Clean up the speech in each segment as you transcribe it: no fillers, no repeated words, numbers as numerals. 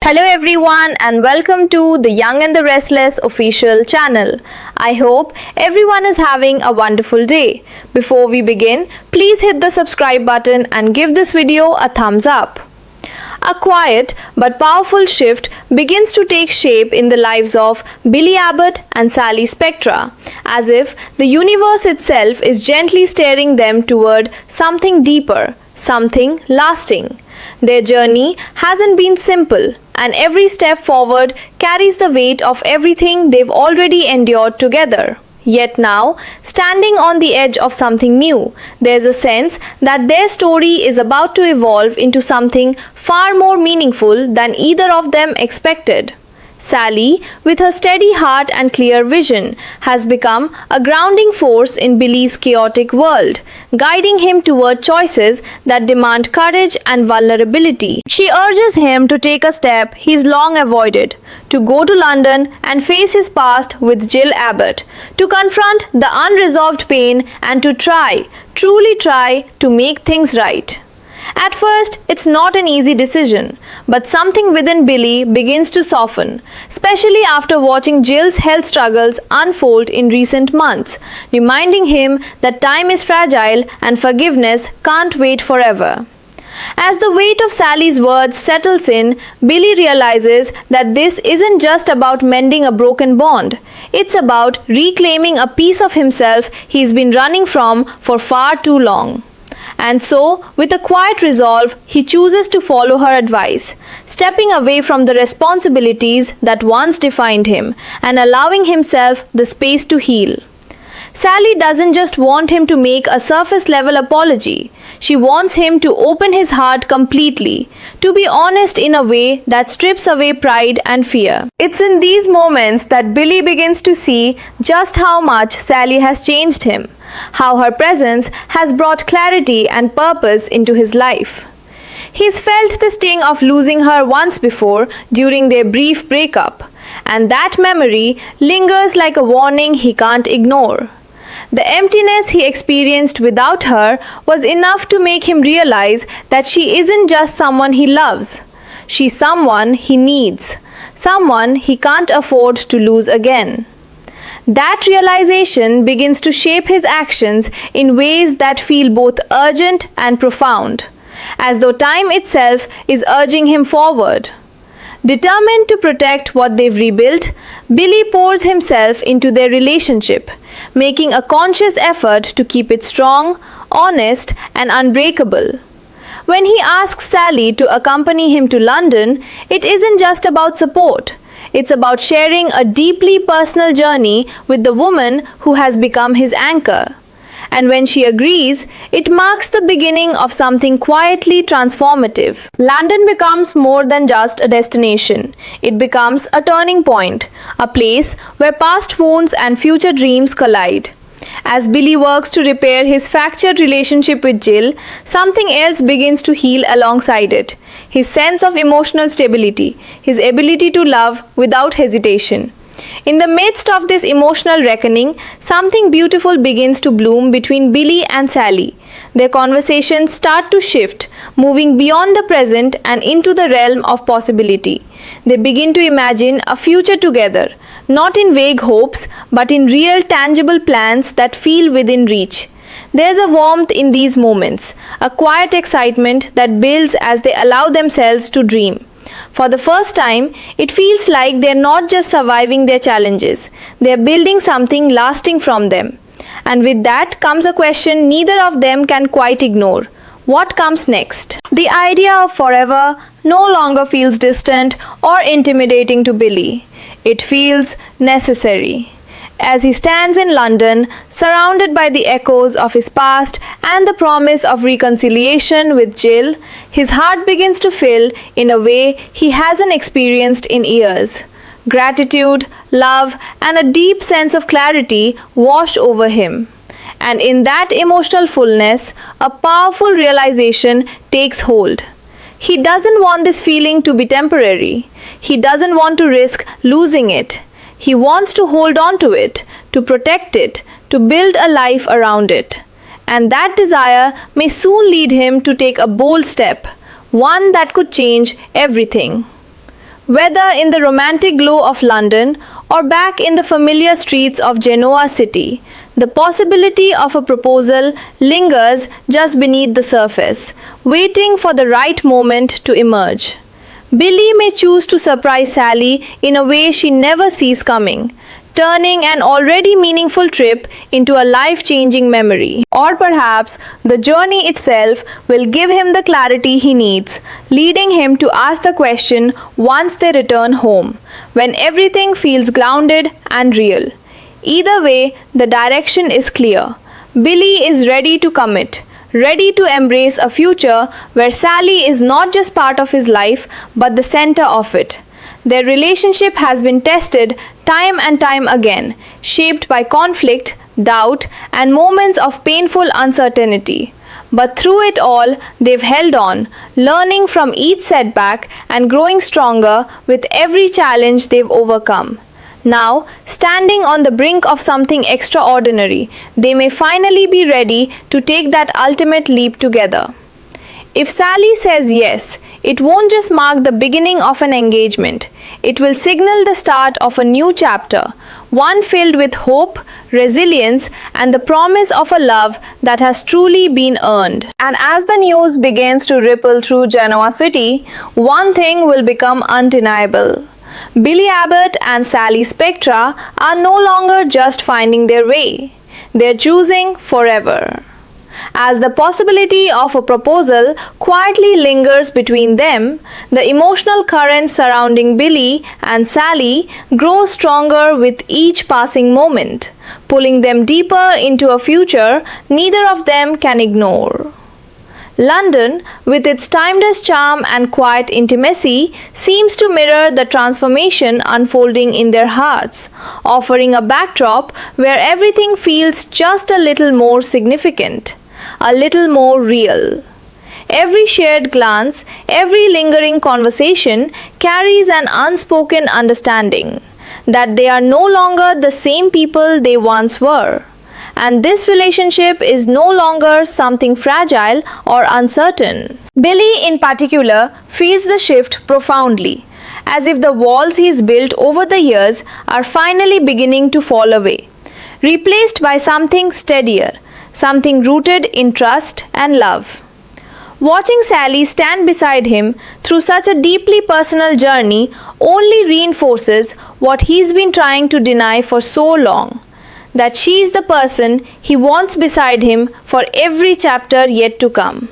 Hello everyone and welcome to the Young and the Restless official channel. I hope everyone is having a wonderful day. Before we begin, please hit the subscribe button and give this video a thumbs up. A quiet but powerful shift begins to take shape in the lives of Billy Abbott and Sally Spectra, as if the universe itself is gently steering them toward something deeper, something lasting. Their journey hasn't been simple, and every step forward carries the weight of everything they've already endured together. Yet now, standing on the edge of something new, there's a sense that their story is about to evolve into something far more meaningful than either of them expected. Sally, with her steady heart and clear vision, has become a grounding force in Billy's chaotic world, guiding him toward choices that demand courage and vulnerability. She urges him to take a step he's long avoided, to go to London and face his past with Jill Abbott, to confront the unresolved pain and to truly try, to make things right. At first, it's not an easy decision, but something within Billy begins to soften, especially after watching Jill's health struggles unfold in recent months, reminding him that time is fragile and forgiveness can't wait forever. As the weight of Sally's words settles in, Billy realizes that this isn't just about mending a broken bond. It's about reclaiming a piece of himself he's been running from for far too long. And so, with a quiet resolve, he chooses to follow her advice, stepping away from the responsibilities that once defined him and allowing himself the space to heal. Sally doesn't just want him to make a surface level apology. She wants him to open his heart completely, to be honest in a way that strips away pride and fear. It's in these moments that Billy begins to see just how much Sally has changed him, how her presence has brought clarity and purpose into his life. He's felt the sting of losing her once before during their brief breakup, and that memory lingers like a warning he can't ignore. The emptiness he experienced without her was enough to make him realize that she isn't just someone he loves. She's someone he needs, someone he can't afford to lose again. That realization begins to shape his actions in ways that feel both urgent and profound, as though time itself is urging him forward. Determined to protect what they've rebuilt, Billy pours himself into their relationship, making a conscious effort to keep it strong, honest, and unbreakable. When he asks Sally to accompany him to London, it isn't just about support. It's about sharing a deeply personal journey with the woman who has become his anchor. And when she agrees, it marks the beginning of something quietly transformative. London becomes more than just a destination. It becomes a turning point, a place where past wounds and future dreams collide. As Billy works to repair his fractured relationship with Jill, something else begins to heal alongside it. His sense of emotional stability, his ability to love without hesitation. In the midst of this emotional reckoning, something beautiful begins to bloom between Billy and Sally. Their conversations start to shift, moving beyond the present and into the realm of possibility. They begin to imagine a future together, not in vague hopes, but in real, tangible plans that feel within reach. There's a warmth in these moments, a quiet excitement that builds as they allow themselves to dream. For the first time, it feels like they're not just surviving their challenges, they're building something lasting from them. And with that comes a question neither of them can quite ignore. What comes next? The idea of forever no longer feels distant or intimidating to Billy. It feels necessary. As he stands in London, surrounded by the echoes of his past and the promise of reconciliation with Jill, his heart begins to fill in a way he hasn't experienced in years. Gratitude, love, and a deep sense of clarity wash over him. And in that emotional fullness, a powerful realization takes hold. He doesn't want this feeling to be temporary. He doesn't want to risk losing it. He wants to hold on to it, to protect it, to build a life around it. And that desire may soon lead him to take a bold step, one that could change everything. Whether in the romantic glow of London or back in the familiar streets of Genoa City, the possibility of a proposal lingers just beneath the surface, waiting for the right moment to emerge. Billy may choose to surprise Sally in a way she never sees coming, turning an already meaningful trip into a life-changing memory. Or perhaps the journey itself will give him the clarity he needs, leading him to ask the question once they return home, when everything feels grounded and real. Either way, the direction is clear. Billy is ready to commit, ready to embrace a future where Sally is not just part of his life but the center of it. Their relationship has been tested time and time again, shaped by conflict, doubt, and moments of painful uncertainty. But through it all, they've held on, learning from each setback and growing stronger with every challenge they've overcome. Now, standing on the brink of something extraordinary, they may finally be ready to take that ultimate leap together. If Sally says yes, it won't just mark the beginning of an engagement. It will signal the start of a new chapter, one filled with hope, resilience, and the promise of a love that has truly been earned. And as the news begins to ripple through Genoa City, one thing will become undeniable. Billy Abbott and Sally Spectra are no longer just finding their way. They're choosing forever. As the possibility of a proposal quietly lingers between them, the emotional current surrounding Billy and Sally grows stronger with each passing moment, pulling them deeper into a future neither of them can ignore. London, with its timeless charm and quiet intimacy, seems to mirror the transformation unfolding in their hearts, offering a backdrop where everything feels just a little more significant, a little more real. Every shared glance, every lingering conversation carries an unspoken understanding that they are no longer the same people they once were. And this relationship is no longer something fragile or uncertain. Billy, in particular, feels the shift profoundly, as if the walls he's built over the years are finally beginning to fall away, replaced by something steadier, something rooted in trust and love. Watching Sally stand beside him through such a deeply personal journey only reinforces what he's been trying to deny for so long, that she is the person he wants beside him for every chapter yet to come.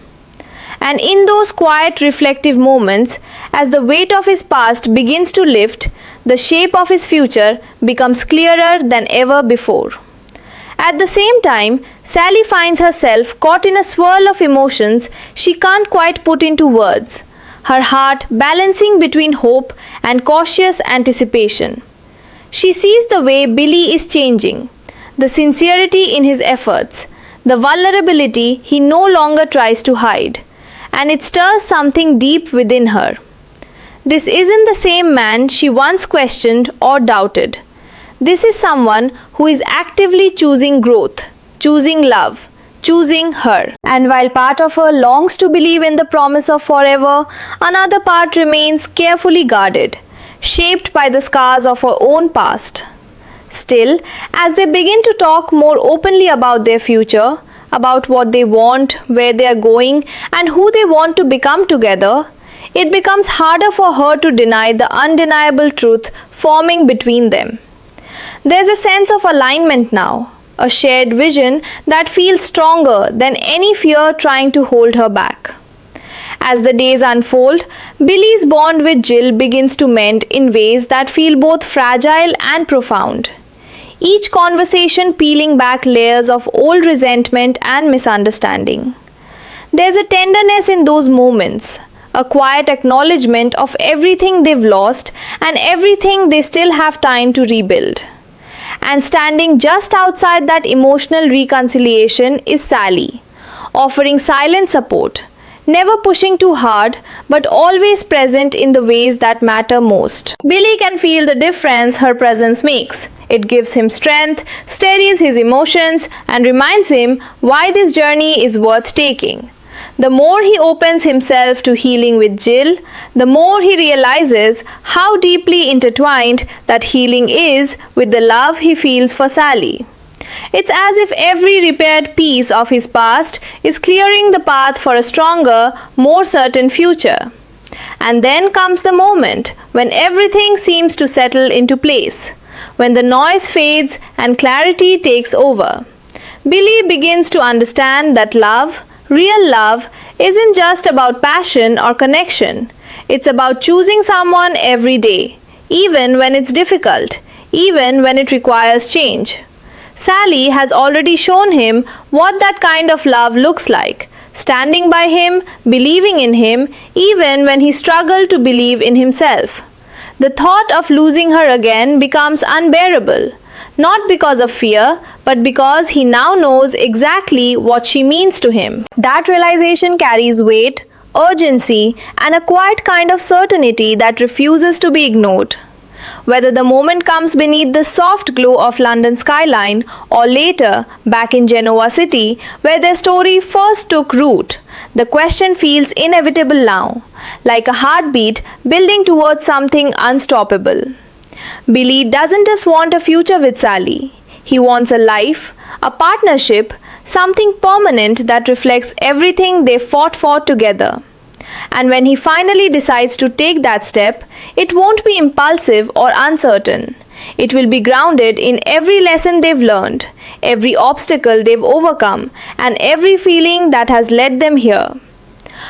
And in those quiet, reflective moments, as the weight of his past begins to lift, the shape of his future becomes clearer than ever before. At the same time, Sally finds herself caught in a swirl of emotions she can't quite put into words, her heart balancing between hope and cautious anticipation. She sees the way Billy is changing, the sincerity in his efforts, the vulnerability he no longer tries to hide, and it stirs something deep within her. This isn't the same man she once questioned or doubted. This is someone who is actively choosing growth, choosing love, choosing her. And while part of her longs to believe in the promise of forever, another part remains carefully guarded, shaped by the scars of her own past. Still, as they begin to talk more openly about their future, about what they want, where they are going, and who they want to become together, it becomes harder for her to deny the undeniable truth forming between them. There's a sense of alignment now, a shared vision that feels stronger than any fear trying to hold her back. As the days unfold, Billy's bond with Jill begins to mend in ways that feel both fragile and profound. Each conversation peeling back layers of old resentment and misunderstanding. There's a tenderness in those moments, a quiet acknowledgement of everything they've lost and everything they still have time to rebuild. And standing just outside that emotional reconciliation is Sally, offering silent support, never pushing too hard, but always present in the ways that matter most. Billy can feel the difference her presence makes. It gives him strength, steadies his emotions, and reminds him why this journey is worth taking. The more he opens himself to healing with Jill, the more he realizes how deeply intertwined that healing is with the love he feels for Sally. It's as if every repaired piece of his past is clearing the path for a stronger, more certain future. And then comes the moment when everything seems to settle into place, when the noise fades and clarity takes over. Billy begins to understand that love, real love, isn't just about passion or connection. It's about choosing someone every day, even when it's difficult, even when it requires change. Sally has already shown him what that kind of love looks like, standing by him, believing in him, even when he struggled to believe in himself. The thought of losing her again becomes unbearable, not because of fear, but because he now knows exactly what she means to him. That realization carries weight, urgency, and a quiet kind of certainty that refuses to be ignored. Whether the moment comes beneath the soft glow of London skyline or later back in Genoa City where their story first took root, the question feels inevitable now, like a heartbeat building towards something unstoppable. Billy doesn't just want a future with Sally. He wants a life, a partnership, something permanent that reflects everything they fought for together. And when he finally decides to take that step, it won't be impulsive or uncertain. It will be grounded in every lesson they've learned, every obstacle they've overcome, and every feeling that has led them here.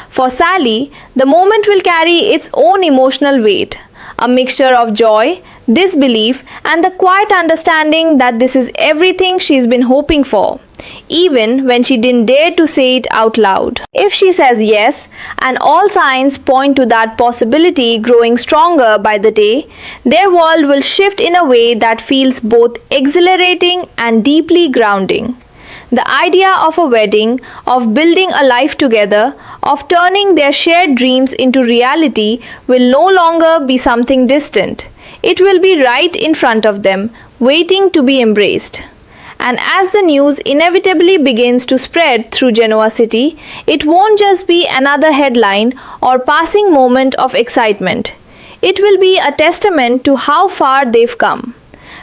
For Sally, the moment will carry its own emotional weight, a mixture of joy, disbelief, and the quiet understanding that this is everything she's been hoping for, even when she didn't dare to say it out loud. If she says yes, and all signs point to that possibility growing stronger by the day, their world will shift in a way that feels both exhilarating and deeply grounding. The idea of a wedding, of building a life together, of turning their shared dreams into reality will no longer be something distant. It will be right in front of them, waiting to be embraced. And as the news inevitably begins to spread through Genoa City, it won't just be another headline or passing moment of excitement. It will be a testament to how far they've come.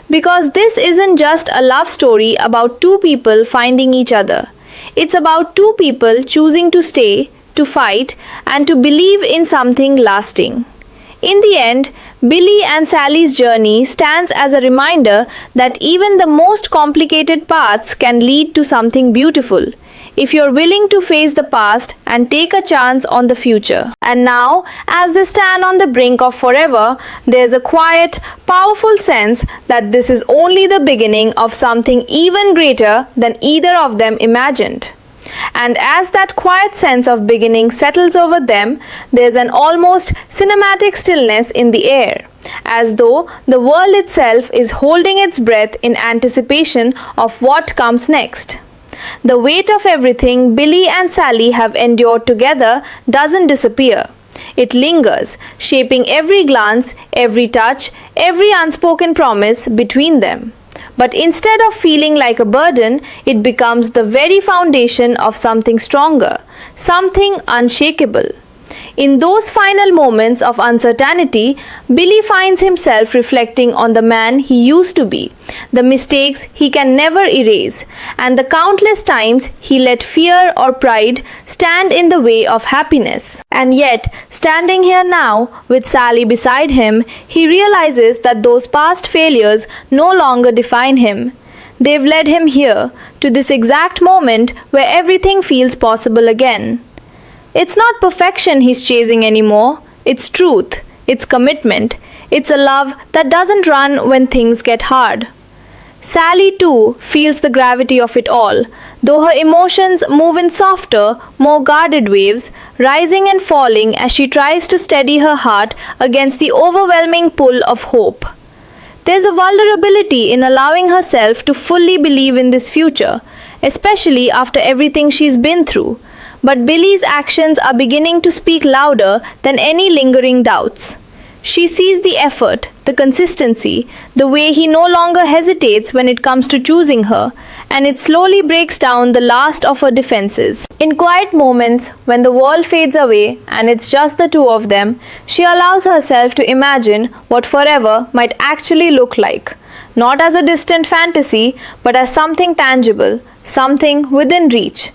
Because this isn't just a love story about two people finding each other. It's about two people choosing to stay, to fight, and to believe in something lasting. In the end, Billy and Sally's journey stands as a reminder that even the most complicated paths can lead to something beautiful, if you're willing to face the past and take a chance on the future. And now, as they stand on the brink of forever, there's a quiet, powerful sense that this is only the beginning of something even greater than either of them imagined. And as that quiet sense of beginning settles over them, there's an almost cinematic stillness in the air, as though the world itself is holding its breath in anticipation of what comes next. The weight of everything Billy and Sally have endured together doesn't disappear. It lingers, shaping every glance, every touch, every unspoken promise between them. But instead of feeling like a burden, it becomes the very foundation of something stronger, something unshakable. In those final moments of uncertainty, Billy finds himself reflecting on the man he used to be, the mistakes he can never erase, and the countless times he let fear or pride stand in the way of happiness. And yet, standing here now, with Sally beside him, he realizes that those past failures no longer define him. They've led him here, to this exact moment where everything feels possible again. It's not perfection he's chasing anymore. It's truth. It's commitment. It's a love that doesn't run when things get hard. Sally too feels the gravity of it all, though her emotions move in softer, more guarded waves, rising and falling as she tries to steady her heart against the overwhelming pull of hope. There's a vulnerability in allowing herself to fully believe in this future, especially after everything she's been through. But Billy's actions are beginning to speak louder than any lingering doubts. She sees the effort, the consistency, the way he no longer hesitates when it comes to choosing her, and it slowly breaks down the last of her defenses. In quiet moments, when the world fades away and it's just the two of them, she allows herself to imagine what forever might actually look like. Not as a distant fantasy, but as something tangible, something within reach.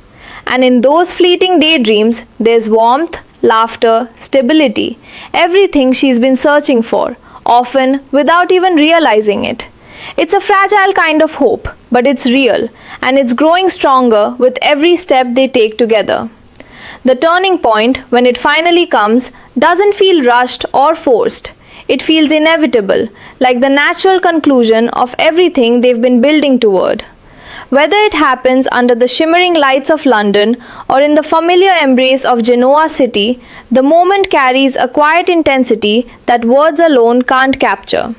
And in those fleeting daydreams, there's warmth, laughter, stability, everything she's been searching for, often without even realizing it. It's a fragile kind of hope, but it's real, and it's growing stronger with every step they take together. The turning point, when it finally comes, doesn't feel rushed or forced. It feels inevitable, like the natural conclusion of everything they've been building toward. Whether it happens under the shimmering lights of London or in the familiar embrace of Genoa City, the moment carries a quiet intensity that words alone can't capture.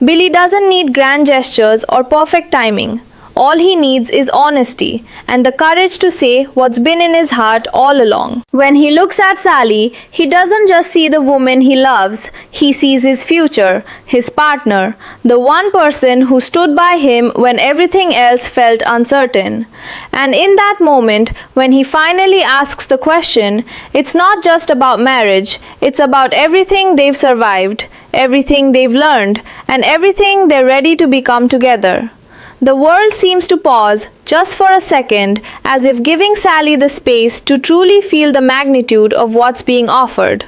Billy doesn't need grand gestures or perfect timing. All he needs is honesty and the courage to say what's been in his heart all along. When he looks at Sally, he doesn't just see the woman he loves, he sees his future, his partner, the one person who stood by him when everything else felt uncertain. And in that moment, when he finally asks the question, it's not just about marriage, it's about everything they've survived, everything they've learned, and everything they're ready to become together. The world seems to pause just for a second, as if giving Sally the space to truly feel the magnitude of what's being offered.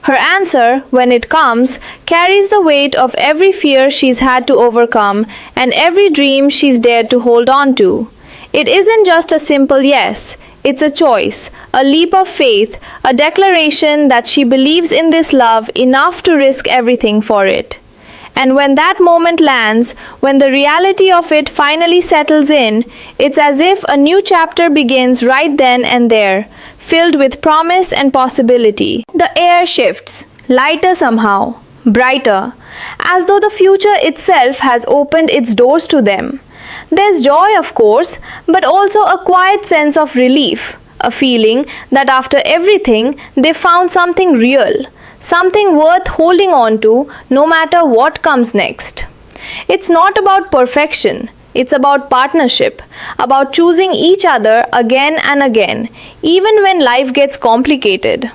Her answer, when it comes, carries the weight of every fear she's had to overcome and every dream she's dared to hold on to. It isn't just a simple yes, it's a choice, a leap of faith, a declaration that she believes in this love enough to risk everything for it. And when that moment lands, when the reality of it finally settles in, it's as if a new chapter begins right then and there, filled with promise and possibility. The air shifts, lighter somehow, brighter, as though the future itself has opened its doors to them. There's joy, of course, but also a quiet sense of relief, a feeling that after everything, they found something real. Something worth holding on to no matter what comes next. It's not about perfection, it's about partnership, about choosing each other again and again, even when life gets complicated.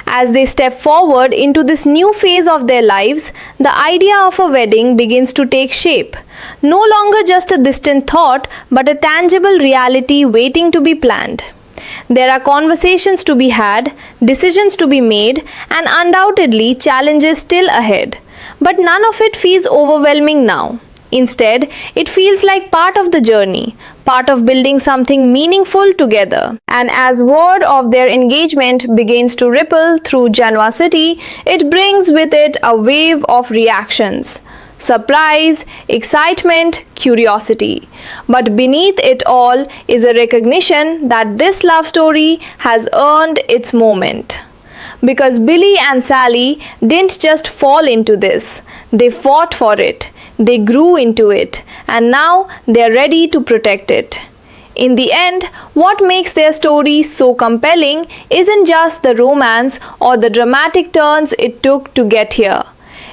As they step forward into this new phase of their lives, the idea of a wedding begins to take shape. No longer just a distant thought, but a tangible reality waiting to be planned. There are conversations to be had, decisions to be made, and undoubtedly challenges still ahead. But none of it feels overwhelming now. Instead, it feels like part of the journey, part of building something meaningful together. And as word of their engagement begins to ripple through Genoa City, it brings with it a wave of reactions. Surprise, excitement, curiosity. But beneath it all is a recognition that this love story has earned its moment. Because Billy and Sally didn't just fall into this, they fought for it, they grew into it, and now they're ready to protect it. In the end, what makes their story so compelling isn't just the romance or the dramatic turns it took to get here.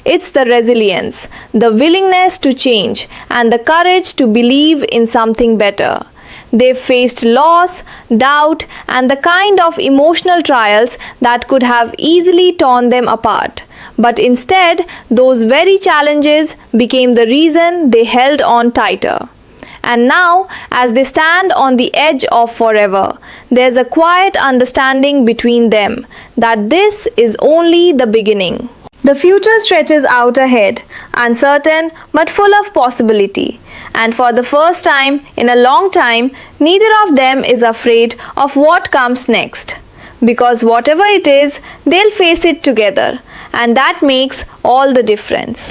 It's the resilience, the willingness to change, and the courage to believe in something better. They've faced loss, doubt, and the kind of emotional trials that could have easily torn them apart. But instead, those very challenges became the reason they held on tighter. And now, as they stand on the edge of forever, there's a quiet understanding between them that this is only the beginning. The future stretches out ahead, uncertain but full of possibility. And for the first time in a long time, neither of them is afraid of what comes next. Because whatever it is, they'll face it together. And that makes all the difference.